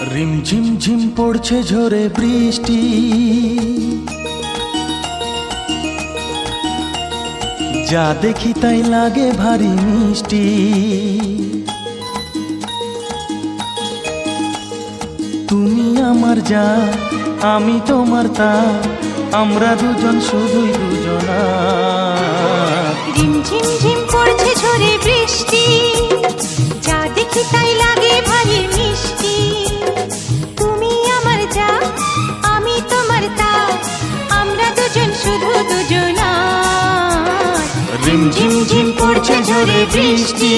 রিমঝিম ঝিম পড়ছে ঝরে বৃষ্টি, যা দেখি তাই লাগে ভারী মিষ্টি। তুমি আমার যা, আমি তোমার তা, আমরা দুজন শুধুই দুজনা। রিমঝিম ঝিম পড়ছে ঝরে বৃষ্টি, যা দেখি তাই লাগে ভারী মিষ্টি। তুমি আমার যা, আমি তোমার তা, আমরা দুজন শুধু দুজনা। রিমঝিম ঝিম পড়ছে ঝরে বৃষ্টি।